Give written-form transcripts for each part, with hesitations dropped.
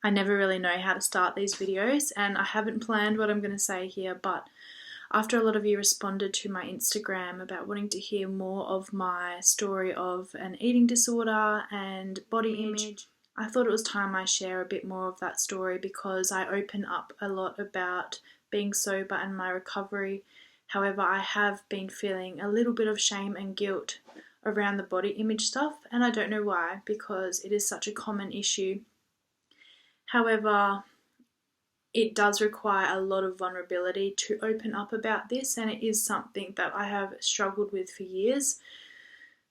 I never really know how to start these videos, and I haven't planned what I'm going to say here, but after a lot of you responded to my Instagram about wanting to hear more of my story of an eating disorder and body image, I thought it was time I share a bit more of that story, because I open up a lot about being sober and my recovery. However, I have been feeling a little bit of shame and guilt around the body image stuff, and I don't know why, because it is such a common issue. However, it does require a lot of vulnerability to open up about this, and it is something that I have struggled with for years.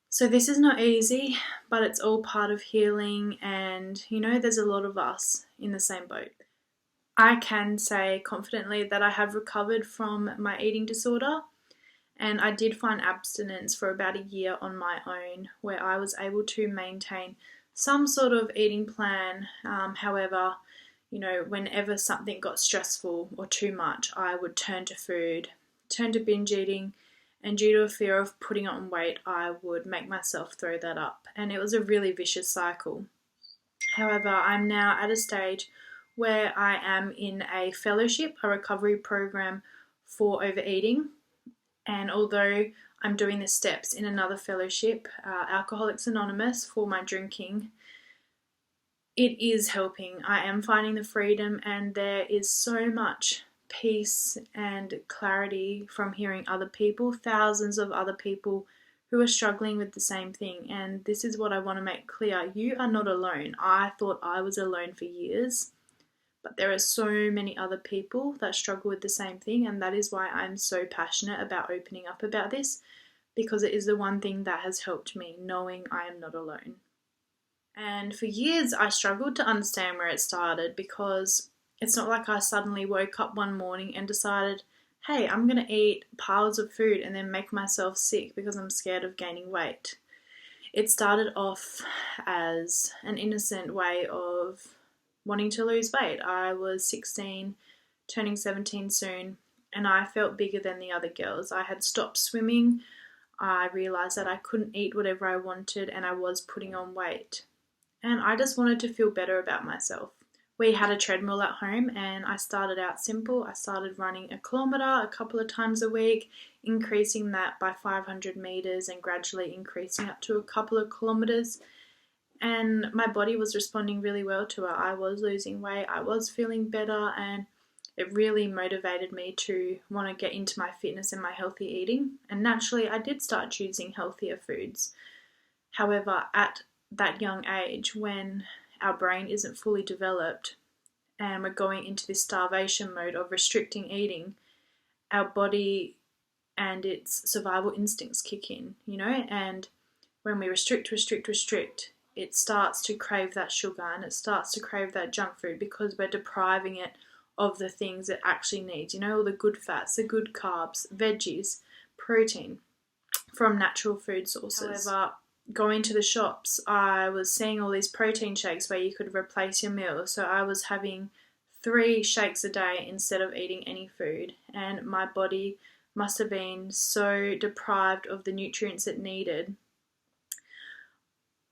So this is not easy, but it's all part of healing, and there's a lot of us in the same boat. I can say confidently that I have recovered from my eating disorder, and I did find abstinence for about a year on my own, where I was able to maintain some sort of eating plan. However, whenever something got stressful or too much, I would turn to food, turn to binge eating, and due to a fear of putting on weight, I would make myself throw that up. And it was a really vicious cycle. However, I'm now at a stage where I am in a fellowship, a recovery program for overeating. And although I'm doing the steps in another fellowship, Alcoholics Anonymous, for my drinking, it is helping. I am finding the freedom, and there is so much peace and clarity from hearing other people, thousands of other people who are struggling with the same thing. And this is what I want to make clear. You are not alone. I thought I was alone for years, but there are so many other people that struggle with the same thing, and that is why I'm so passionate about opening up about this, because it is the one thing that has helped me, knowing I am not alone. And for years I struggled to understand where it started, because it's not like I suddenly woke up one morning and decided, hey, I'm going to eat piles of food and then make myself sick because I'm scared of gaining weight. It started off as an innocent way of wanting to lose weight. I was 16, turning 17 soon, and I felt bigger than the other girls. I had stopped swimming. I realised that I couldn't eat whatever I wanted, and I was putting on weight. And I just wanted to feel better about myself. We had a treadmill at home, and I started out simple. I started running 1 kilometre a couple of times a week, increasing that by 500 metres and gradually increasing up to a couple of kilometres. And my body was responding really well to it. I was losing weight, I was feeling better, and it really motivated me to want to get into my fitness and my healthy eating. And naturally, I did start choosing healthier foods. However, at that young age, when our brain isn't fully developed and we're going into this starvation mode of restricting eating, our body and its survival instincts kick in, and when we restrict, it starts to crave that sugar and it starts to crave that junk food, because we're depriving it of the things it actually needs, all the good fats, the good carbs, veggies, protein from natural food sources. However, going to the shops, I was seeing all these protein shakes where you could replace your meal. So I was having 3 shakes a day instead of eating any food, and my body must have been so deprived of the nutrients it needed.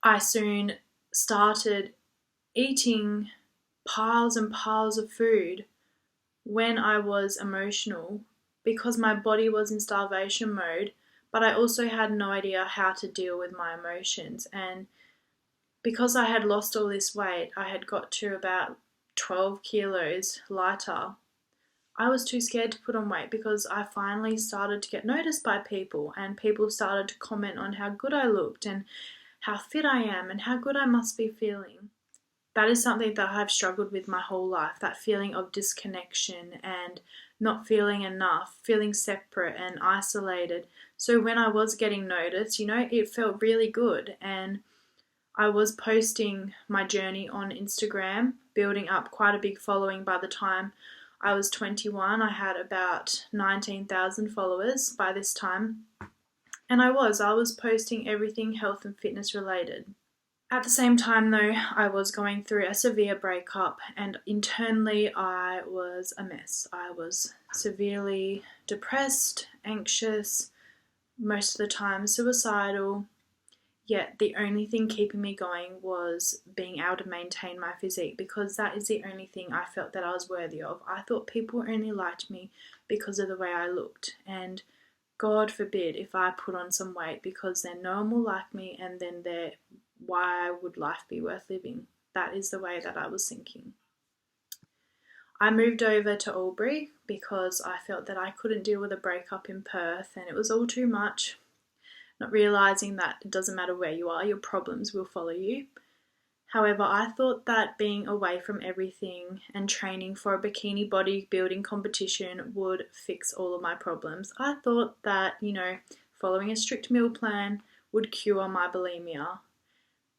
I soon started eating piles and piles of food when I was emotional, because my body was in starvation mode, but I also had no idea how to deal with my emotions. And because I had lost all this weight, I had got to about 12 kilos lighter. I was too scared to put on weight, because I finally started to get noticed by people, and people started to comment on how good I looked and how fit I am and how good I must be feeling. That is something that I've struggled with my whole life, that feeling of disconnection and not feeling enough, feeling separate and isolated. So when I was getting noticed, it felt really good, and I was posting my journey on Instagram, building up quite a big following. By the time I was 21, I had about 19,000 followers by this time. And I was posting everything health and fitness related. At the same time though, I was going through a severe breakup, and internally I was a mess. I was severely depressed, anxious, most of the time suicidal. Yet the only thing keeping me going was being able to maintain my physique, because that is the only thing I felt that I was worthy of. I thought people only liked me because of the way I looked, and God forbid if I put on some weight, because then no one will like me, and then why would life be worth living? That is the way that I was thinking. I moved over to Albury because I felt that I couldn't deal with a breakup in Perth and it was all too much, not realising that it doesn't matter where you are, your problems will follow you. However, I thought that being away from everything and training for a bikini bodybuilding competition would fix all of my problems. I thought that, following a strict meal plan would cure my bulimia.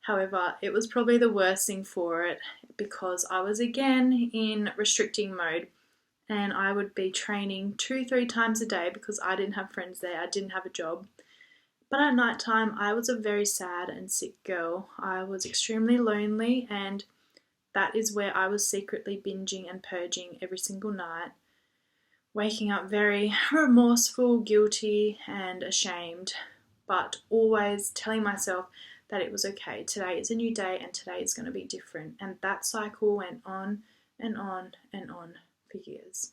However, it was probably the worst thing for it, because I was again in restricting mode and I would be training 2-3 times a day because I didn't have friends there, I didn't have a job. But at night time, I was a very sad and sick girl. I was extremely lonely, and that is where I was secretly binging and purging every single night, waking up very remorseful, guilty and ashamed, but always telling myself that it was okay. Today is a new day and today is going to be different. And that cycle went on and on and on for years.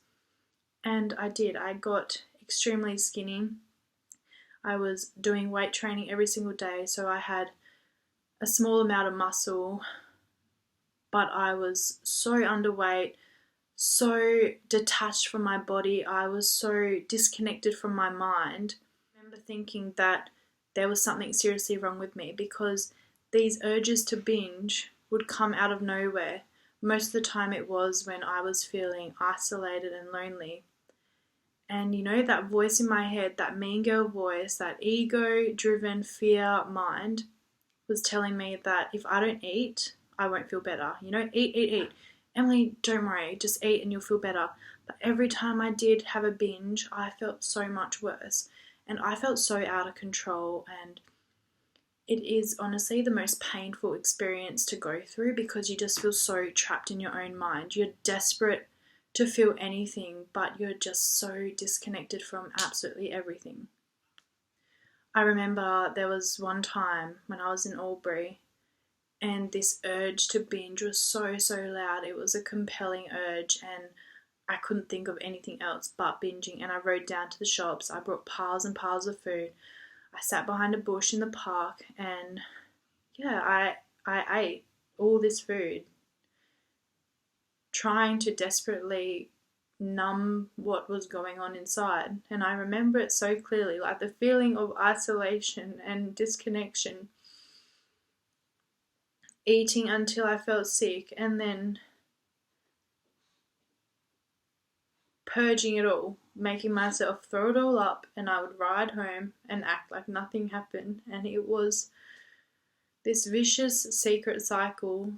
And I did. I got extremely skinny. I was doing weight training every single day, so I had a small amount of muscle, but I was so underweight, so detached from my body. I was so disconnected from my mind. I remember thinking that there was something seriously wrong with me, because these urges to binge would come out of nowhere. Most of the time it was when I was feeling isolated and lonely. And that voice in my head, that mean girl voice, that ego-driven fear mind was telling me that if I don't eat, I won't feel better. Eat. Emily, don't worry, just eat and you'll feel better. But every time I did have a binge, I felt so much worse. And I felt so out of control, and it is honestly the most painful experience to go through, because you just feel so trapped in your own mind. You're desperate to feel anything, but you're just so disconnected from absolutely everything. I remember there was one time when I was in Albury, and this urge to binge was so loud. It was a compelling urge, and I couldn't think of anything else but binging. And I rode down to the shops. I brought piles and piles of food. I sat behind a bush in the park, and I ate all this food, trying to desperately numb what was going on inside. And I remember it so clearly, like the feeling of isolation and disconnection, eating until I felt sick, and then purging it all, making myself throw it all up, and I would ride home and act like nothing happened. And it was this vicious secret cycle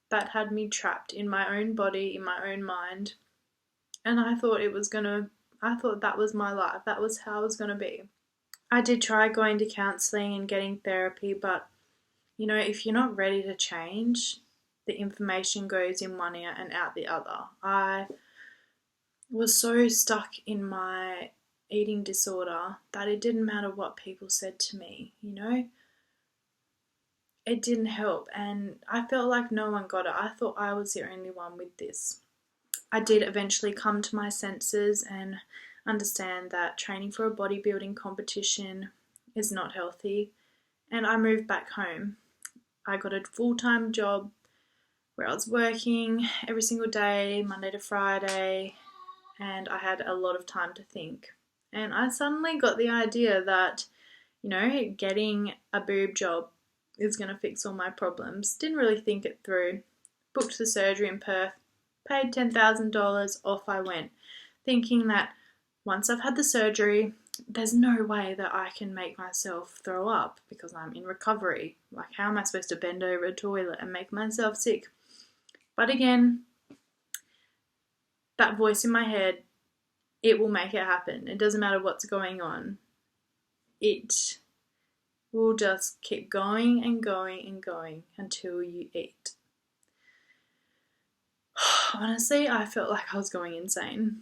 that had me trapped in my own body, in my own mind. And I thought that was my life. That was how I was going to be. I did try going to counselling and getting therapy, but if you're not ready to change, the information goes in one ear and out the other. I was so stuck in my eating disorder that it didn't matter what people said to me, It didn't help, and I felt like no one got it. I thought I was the only one with this. I did eventually come to my senses and understand that training for a bodybuilding competition is not healthy, and I moved back home. I got a full-time job where I was working every single day, Monday to Friday, and I had a lot of time to think. And I suddenly got the idea that, getting a boob job is going to fix all my problems. Didn't really think it through. Booked the surgery in Perth, paid $10,000, off I went, thinking that once I've had the surgery, there's no way that I can make myself throw up because I'm in recovery. Like, how am I supposed to bend over a toilet and make myself sick? But again, that voice in my head, it will make it happen. It doesn't matter what's going on. It will just keep going and going and going until you eat. Honestly, I felt like I was going insane.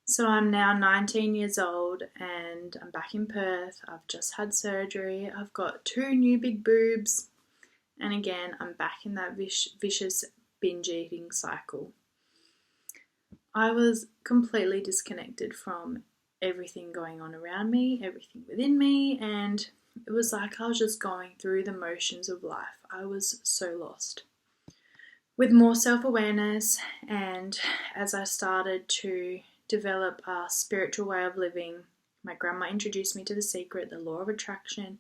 So I'm now 19 years old and I'm back in Perth. I've just had surgery. I've got 2 new big boobs. And again, I'm back in that vicious binge eating cycle. I was completely disconnected from everything going on around me, everything within me, and it was like I was just going through the motions of life. I was so lost. With more self-awareness, and as I started to develop a spiritual way of living, my grandma introduced me to The Secret, the law of attraction.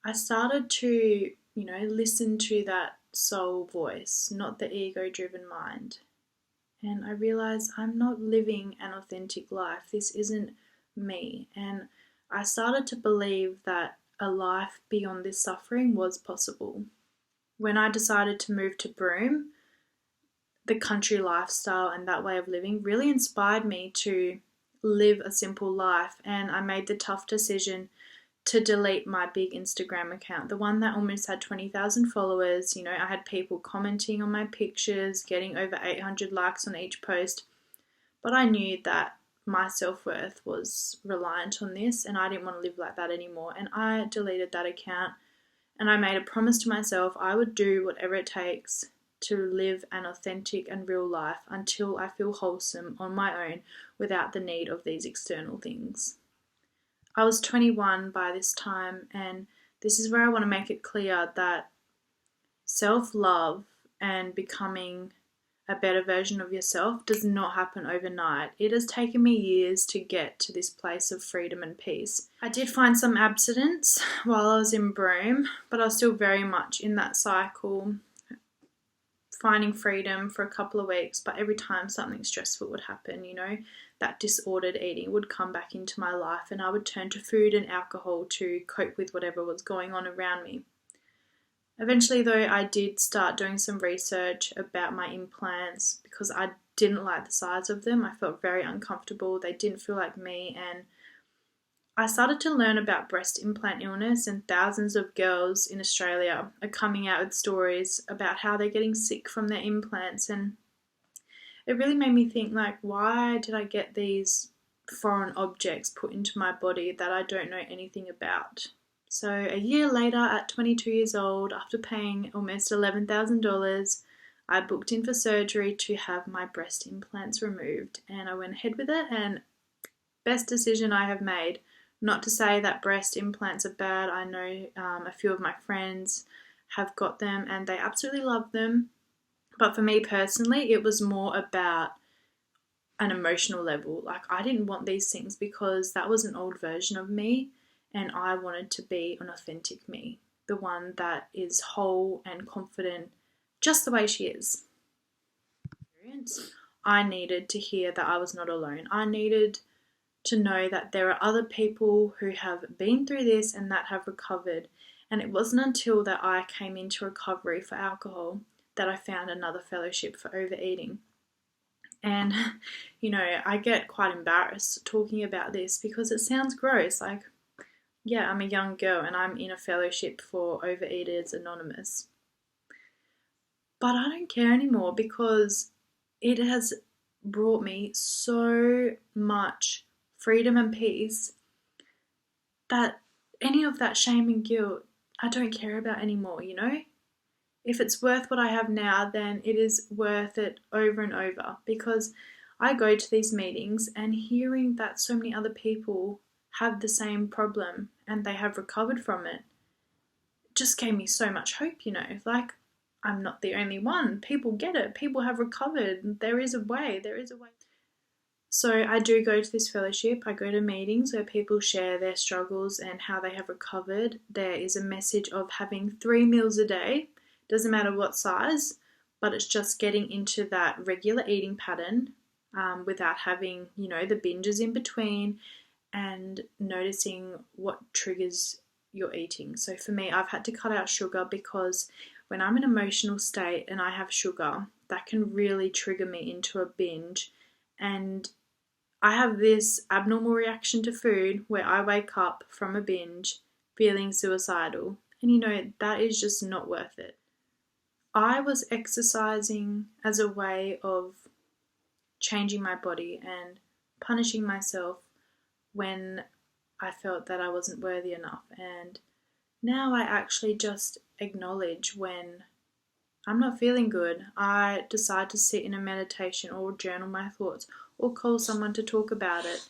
I started to, listen to that soul voice, not the ego-driven mind. And I realized I'm not living an authentic life. This isn't me. And I started to believe that a life beyond this suffering was possible. When I decided to move to Broome, the country lifestyle and that way of living really inspired me to live a simple life. And I made the tough decision to delete my big Instagram account, the one that almost had 20,000 followers. I had people commenting on my pictures, getting over 800 likes on each post. But I knew that my self-worth was reliant on this and I didn't want to live like that anymore. And I deleted that account and I made a promise to myself I would do whatever it takes to live an authentic and real life until I feel wholesome on my own without the need of these external things. I was 21 by this time, and this is where I want to make it clear that self-love and becoming a better version of yourself does not happen overnight. It has taken me years to get to this place of freedom and peace. I did find some abstinence while I was in Broome, but I was still very much in that cycle, finding freedom for a couple of weeks, but every time something stressful would happen, that disordered eating would come back into my life and I would turn to food and alcohol to cope with whatever was going on around me. Eventually, though, I did start doing some research about my implants because I didn't like the size of them. I felt very uncomfortable. They didn't feel like me, and I started to learn about breast implant illness, and thousands of girls in Australia are coming out with stories about how they're getting sick from their implants. And it really made me think, why did I get these foreign objects put into my body that I don't know anything about? So a year later, at 22 years old, after paying almost $11,000, I booked in for surgery to have my breast implants removed, and I went ahead with it, and best decision I have made. Not to say that breast implants are bad. I know a few of my friends have got them and they absolutely love them. But for me personally, it was more about an emotional level. I didn't want these things because that was an old version of me and I wanted to be an authentic me, the one that is whole and confident just the way she is. I needed to hear that I was not alone. I needed to know that there are other people who have been through this and that have recovered. And it wasn't until that I came into recovery for alcohol that I found another fellowship for overeating. And, I get quite embarrassed talking about this because it sounds gross. I'm a young girl and I'm in a fellowship for Overeaters Anonymous. But I don't care anymore because it has brought me so much freedom and peace that any of that shame and guilt I don't care about anymore. If it's worth what I have now, then it is worth it over and over, because I go to these meetings and hearing that so many other people have the same problem and they have recovered from it just gave me so much hope. I'm not the only one. People get it. People have recovered. There is a way. So I do go to this fellowship. I go to meetings where people share their struggles and how they have recovered. There is a message of having 3 meals a day. Doesn't matter what size, but it's just getting into that regular eating pattern without having, the binges in between, and noticing what triggers your eating. So for me, I've had to cut out sugar because when I'm in an emotional state and I have sugar, that can really trigger me into a binge. And I have this abnormal reaction to food where I wake up from a binge feeling suicidal. And that is just not worth it. I was exercising as a way of changing my body and punishing myself when I felt that I wasn't worthy enough. And now I actually just acknowledge when I'm not feeling good. I decide to sit in a meditation or journal my thoughts or call someone to talk about it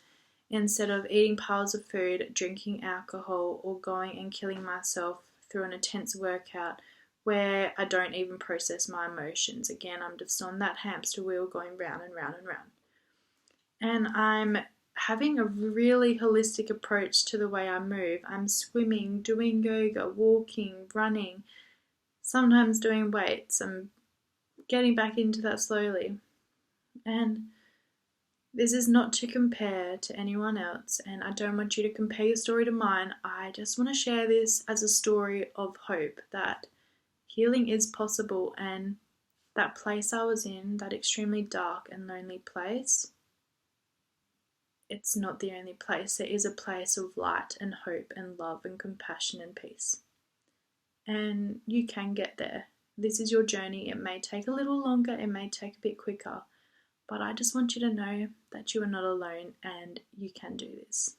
instead of eating piles of food, drinking alcohol, or going and killing myself through an intense workout where I don't even process my emotions. Again, I'm just on that hamster wheel going round and round and round. And I'm having a really holistic approach to the way I move. I'm swimming, doing yoga, walking, running, sometimes doing weights. I'm getting back into that slowly. And this is not to compare to anyone else, and I don't want you to compare your story to mine. I just want to share this as a story of hope that healing is possible, and that place I was in, that extremely dark and lonely place, it's not the only place. There is a place of light and hope and love and compassion and peace. And you can get there. This is your journey. It may take a little longer, it may take a bit quicker, but I just want you to know that you are not alone and you can do this.